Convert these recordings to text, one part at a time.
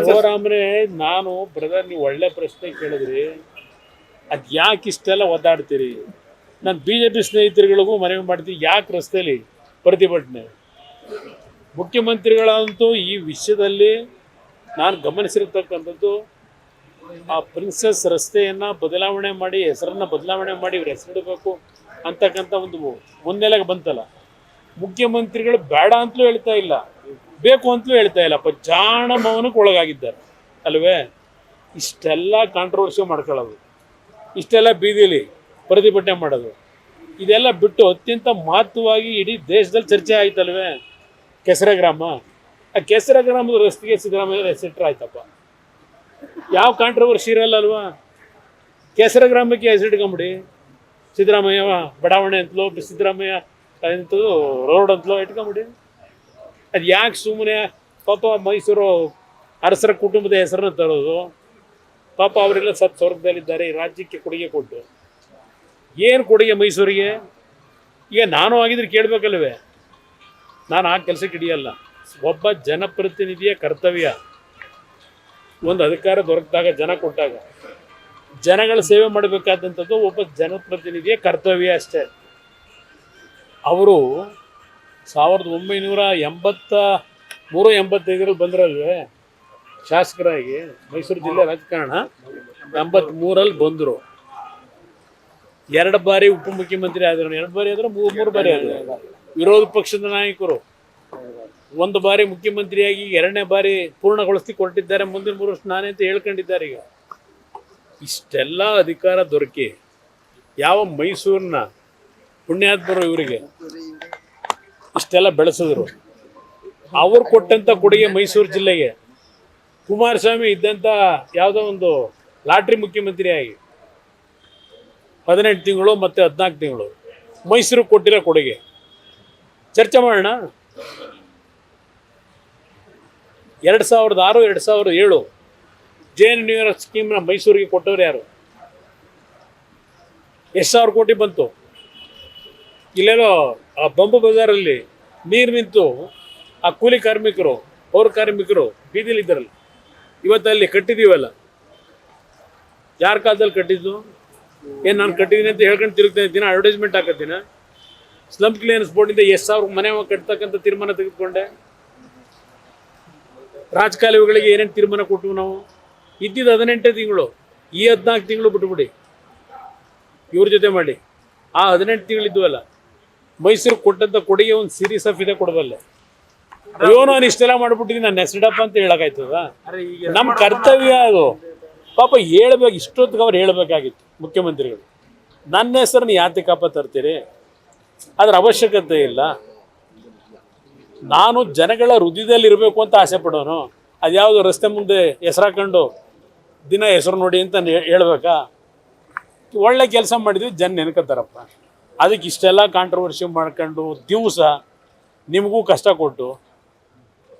ಶಿವರಾಮ್ರೆ, ನಾನು ಬ್ರದರ್, ನೀವು ಒಳ್ಳೆ ಪ್ರಶ್ನೆ ಕೇಳಿದ್ರಿ. ಅದ್ ಯಾಕೆ ಇಷ್ಟೆಲ್ಲ ಒದ್ದಾಡ್ತೀರಿ? ನಾನು ಬಿಜೆಪಿ ಸ್ನೇಹಿತರುಗಳಿಗೂ ಮನವಿ ಮಾಡ್ತೀನಿ, ಯಾಕೆ ರಸ್ತೆಯಲ್ಲಿ ಪ್ರತಿಭಟನೆ? ಮುಖ್ಯಮಂತ್ರಿಗಳಂತೂ ಈ ವಿಷಯದಲ್ಲಿ ನಾನು ಗಮನಿಸಿರ್ತಕ್ಕಂಥದ್ದು, ಆ ಪ್ರಿನ್ಸಸ್ ರಸ್ತೆಯನ್ನು ಬದಲಾವಣೆ ಮಾಡಿ, ಹೆಸರನ್ನು ಬದಲಾವಣೆ ಮಾಡಿ ಇವ್ರ ಹೆಸರಿಡಬೇಕು ಅಂತಕ್ಕಂಥ ಒಂದು ಮುನ್ನೆಲೆಗೆ ಬಂತಲ್ಲ. ಮುಖ್ಯಮಂತ್ರಿಗಳು ಬೇಡ ಅಂತಲೂ ಹೇಳ್ತಾ ಇಲ್ಲ, ಬೇಕು ಅಂತಲೂ ಹೇಳ್ತಾ ಇಲ್ಲ, ಜಾಣ ಮೌನಕ್ಕೆ ಒಳಗಾಗಿದ್ದಾರೆ ಅಲ್ವೇ? ಇಷ್ಟೆಲ್ಲ ಕಾಂಟ್ರವರ್ಸಿ ಮಾಡ್ಕೊಳ್ಳೋದು, ಇಷ್ಟೆಲ್ಲ ಬೀದಿಲಿ ಪ್ರತಿಭಟನೆ ಮಾಡೋದು, ಇದೆಲ್ಲ ಬಿಟ್ಟು ಅತ್ಯಂತ ಮಹತ್ವವಾಗಿ ಇಡೀ ದೇಶದಲ್ಲಿ ಚರ್ಚೆ ಆಯ್ತಲ್ವೇ ಕೆಸರೆ ಗ್ರಾಮ. ಆ ಕೆಸರೆ ಗ್ರಾಮದ ರಸ್ತೆಗೆ ಸಿದ್ದರಾಮಯ್ಯ ಹೆಸರಿಟ್ರೆ ಆಯ್ತಪ್ಪ, ಯಾವ ಕಾಂಟ್ರವರ್ಸಿ ಇರಲ್ಲ ಅಲ್ವಾ? ಕೆಸರೆ ಗ್ರಾಮಕ್ಕೆ ಹೆಸರಿಟ್ಕೊಂಬಿಡಿ, ಸಿದ್ದರಾಮಯ್ಯ ಬಡಾವಣೆ ಅಂತಲೋ, ಸಿದ್ದರಾಮಯ್ಯ ಅಂತಲೂ ರೋಡ್ ಅಂತಲೋ ಇಟ್ಕೊಂಬಿಡಿ. ಅದು ಯಾಕೆ ಸುಮ್ಮನೆ ಪಾಪ ಮೈಸೂರು ಅರಸರ ಕುಟುಂಬದ ಹೆಸರನ್ನ ತರೋದು? ಪಾಪ ಅವರೆಲ್ಲ ಸತ್ ಸ್ವರ್ಗದಲ್ಲಿದ್ದಾರೆ, ಈ ರಾಜ್ಯಕ್ಕೆ ಕೊಡುಗೆ ಕೊಟ್ಟು. ಏನು ಕೊಡುಗೆ ಮೈಸೂರಿಗೆ? ಈಗ ನಾನು ಆಗಿದ್ರೆ ಕೇಳಬೇಕಲ್ವೇ? ನಾನು ಆ ಕೆಲಸಕ್ಕೆ ಹಿಡಿಯಲ್ಲ. ಒಬ್ಬ ಜನಪ್ರತಿನಿಧಿಯ ಕರ್ತವ್ಯ, ಒಂದು ಅಧಿಕಾರ ದೊರಕಿದಾಗ, ಜನ ಕೊಟ್ಟಾಗ ಜನಗಳ ಸೇವೆ ಮಾಡಬೇಕಾದಂಥದ್ದು ಒಬ್ಬ ಜನಪ್ರತಿನಿಧಿಯ ಕರ್ತವ್ಯ ಅಷ್ಟೇ. ಅವರು 1983-85 ಬಂದ್ರಲ್ವೇ ಶಾಸಕರಾಗಿ, ಮೈಸೂರು ಜಿಲ್ಲೆ ರಾಜಕಾರಣ 83 ಬಂದರು. 2 ಬಾರಿ ಉಪಮುಖ್ಯಮಂತ್ರಿ ಆದರು, 2 ಬಾರಿ ಆದರೂ 3 ಬಾರಿ ಆದರು. ವಿರೋಧ ಪಕ್ಷದ ನಾಯಕರು 1 ಬಾರಿ ಮುಖ್ಯಮಂತ್ರಿಯಾಗಿ 2ನೇ ಬಾರಿ ಪೂರ್ಣಗೊಳಿಸಿ ಕೊಟ್ಟಿದ್ದಾರೆ. ಮುಂದಿನ 3 ವರ್ಷ ನಾನೇ ಅಂತ ಹೇಳ್ಕೊಂಡಿದ್ದಾರೆ. ಈಗ ಇಷ್ಟೆಲ್ಲ ಅಧಿಕಾರ ದೊರಕಿ ಯಾವ ಮೈಸೂರಿನ ಪುಣ್ಯಾತ್ಮರು ಇವರಿಗೆ ಇಷ್ಟೆಲ್ಲ ಬೆಳೆಸಿದ್ರು? ಅವ್ರು ಕೊಟ್ಟಂಥ ಕೊಡುಗೆ ಮೈಸೂರು ಜಿಲ್ಲೆಗೆ. ಕುಮಾರಸ್ವಾಮಿ ಇದ್ದಂಥ ಯಾವುದೋ ಒಂದು ಲಾಟ್ರಿ ಮುಖ್ಯಮಂತ್ರಿಯಾಗಿ 18 ತಿಂಗಳು ಮತ್ತು 14 ತಿಂಗಳು ಮೈಸೂರಿಗೆ ಕೊಟ್ಟಿರೋ ಕೊಡುಗೆ ಚರ್ಚೆ ಮಾಡೋಣ. 2006-2007 JNNU ಸ್ಕೀಮ್ನ ಮೈಸೂರಿಗೆ ಕೊಟ್ಟವ್ರು ಯಾರು? ಎಷ್ಟು ಸಾವಿರ ಕೋಟಿ ಬಂತು? ಇಲ್ಲೇನೋ ಆ ಬಂಬು ಬಜಾರಲ್ಲಿ ನೀರು ನಿಂತು ಆ ಕೂಲಿ ಕಾರ್ಮಿಕರು, ಪೌರ ಕಾರ್ಮಿಕರು ಬೀದಿಲಿದ್ದಾರಲ್ಲ, ಇವತ್ತಲ್ಲಿ ಕಟ್ಟಿದ್ದೀವಲ್ಲ, ಯಾರ ಕಾಲದಲ್ಲಿ ಕಟ್ಟಿದ್ದು? ಏನು ನಾನು ಕಟ್ಟಿದ್ದೀನಿ ಅಂತ ಹೇಳ್ಕೊಂಡು ತಿರುಗ್ತಾ ಇದ್ದೀನಿ, ಅಡ್ವರ್ಟೈಸ್ಮೆಂಟ್ ಹಾಕತ್ತೀನ? ಸ್ಲಮ್ ಕ್ಲಿಯರೆನ್ಸ್ ಬೋರ್ಡಿಂದ ಎಷ್ಟು ಸಾವಿರ ಮನೆ ಕಟ್ತಕ್ಕಂಥ ತೀರ್ಮಾನ ತೆಗೆದುಕೊಂಡೆ. ರಾಜಕಾಲುವೆಗಳಿಗೆ ಏನೇನು ತೀರ್ಮಾನ ಕೊಟ್ಟು ನಾವು ಇದ್ದಿದ್ದು 18 ತಿಂಗಳು, ಈ 14 ತಿಂಗಳು ಬಿಟ್ಬಿಡಿ ಇವ್ರ ಜೊತೆ ಮಾಡಿ. ಆ 18 ತಿಂಗಳಿದ್ವಲ್ಲ, ಮೈಸೂರಿಗೆ ಕೊಟ್ಟಂಥ ಕೊಡುಗೆ ಒಂದು ಸೀರೀಸ್ ಆಫ್ ಇದೆ ಕೊಡಬಲ್ಲೆ. ಅಯ್ಯೋ ನಾನು ಇಷ್ಟೆಲ್ಲ ಮಾಡ್ಬಿಟ್ಟಿದ್ದೀನಿ, ನಾನು ಹೆಸರಿಡಪ್ಪ ಅಂತ ಹೇಳೋಕ್ಕಾಯ್ತದ? ನಮ್ಮ ಕರ್ತವ್ಯ ಅದು. ಪಾಪ ಹೇಳ್ಬೇಕು, ಇಷ್ಟೊತ್ತಿಗೆ ಅವ್ರು ಹೇಳಬೇಕಾಗಿತ್ತು ಮುಖ್ಯಮಂತ್ರಿಗಳು. ನನ್ನ ಹೆಸರನ್ನು ಯಾತಕಪ್ಪ ತರ್ತೀರಿ? ಅದ್ರ ಅವಶ್ಯಕತೆ ಇಲ್ಲ. ನಾನು ಜನಗಳ ಹೃದಯದಲ್ಲಿ ಇರಬೇಕು ಅಂತ ಆಸೆ ಪಡೋನು. ಅದ್ಯಾವುದು ರಸ್ತೆ ಮುಂದೆ ಹೆಸರಾಕೊಂಡು ದಿನ ಹೆಸರು ನೋಡಿ ಅಂತ ಹೇಳ್ಬೇಕಾ? ಒಳ್ಳೆ ಕೆಲಸ ಮಾಡಿದ್ವಿ, ಜನ ನೆನ್ಕೋತಾರಪ್ಪ. ಅದಕ್ಕೆ ಇಷ್ಟೆಲ್ಲ ಕಾಂಟ್ರವರ್ಸಿ ಮಾಡ್ಕೊಂಡು ದಿವಸ ನಿಮಗೂ ಕಷ್ಟ ಕೊಟ್ಟು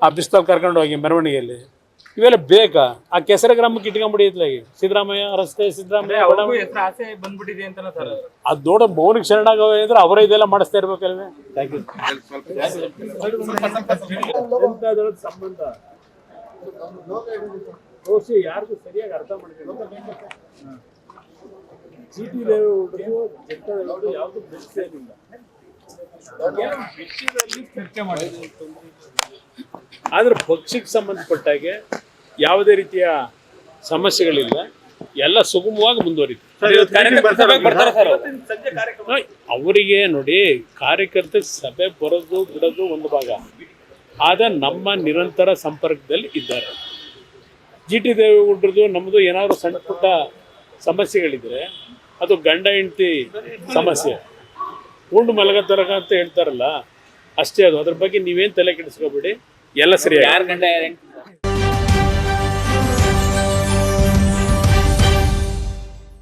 ಆ ಬಿಸ್ತಲ್ಲಿ ಕರ್ಕೊಂಡು ಹೋಗಿ ಮೆರವಣಿಗೆಯಲ್ಲಿ ಇವೆಲ್ಲ ಬೇಕಾ? ಆ ಕೆಸರೆ ಗ್ರಾಮಕ್ಕೆ ಇಟ್ಕೊಂಡ್ಬಿಡಿ ಇತ್ಲಾಗಿ ಸಿದ್ದರಾಮಯ್ಯ ರಸ್ತೆ, ಸಿದ್ದರಾಮಯ್ಯ ಅದು ನೋಡ ಮೌನಿಗೆ ಶರಣಾಗವೆ ಅಂದ್ರೆ ಅವರೇ ಇದೆಲ್ಲ ಮಾಡಿಸ್ತಾ ಇರ್ಬೇಕಲ್ವೇ? Thank you. ಸಂಬಂಧ ಯಾರಿಗೂ ಸರಿಯಾಗಿ ಅರ್ಥ ಮಾಡ್ಕೊಂಡು ಚೀಟಿ ಯಾವುದು ಬೆಳೆಸೇನಿಲ್ಲ, ವಿಷಯದಲ್ಲಿ ಚರ್ಚೆ ಮಾಡಿದ್ರು. ಆದ್ರೆ ಪಕ್ಷಕ್ಕೆ ಸಂಬಂಧಪಟ್ಟಾಗೆ ಯಾವುದೇ ರೀತಿಯ ಸಮಸ್ಯೆಗಳಿಲ್ಲ, ಎಲ್ಲ ಸುಗಮವಾಗಿ ಮುಂದುವರಿತು. ಅವರಿಗೆ ನೋಡಿ, ಕಾರ್ಯಕರ್ತ ಸಭೆ ಬರೋದು ಬಿಡೋದು ಒಂದು ಭಾಗ, ಆದ ನಮ್ಮ ನಿರಂತರ ಸಂಪರ್ಕದಲ್ಲಿ ಇದ್ದಾರೆ. GT ದೇವೇಗೌಡರದು ನಮ್ಮದು ಏನಾದರೂ ಸಣ್ಣ ಪುಟ್ಟ ಸಮಸ್ಯೆಗಳಿದ್ರೆ ಅದು ಗಂಡ ಹೆಂಡತಿ ಸಮಸ್ಯೆ, ಉಂಡು ಮಲಗತ್ತರಗ ಅಂತ ಹೇಳ್ತಾರಲ್ಲ, ಅಷ್ಟೇ ಅದು. ಅದ್ರ ಬಗ್ಗೆ ನೀವೇನು ತಲೆ ಕೆಡಿಸ್ಕೋಬೇಡಿ, ಎಲ್ಲ ಸರಿ. ಯಾರು ಗಂಡ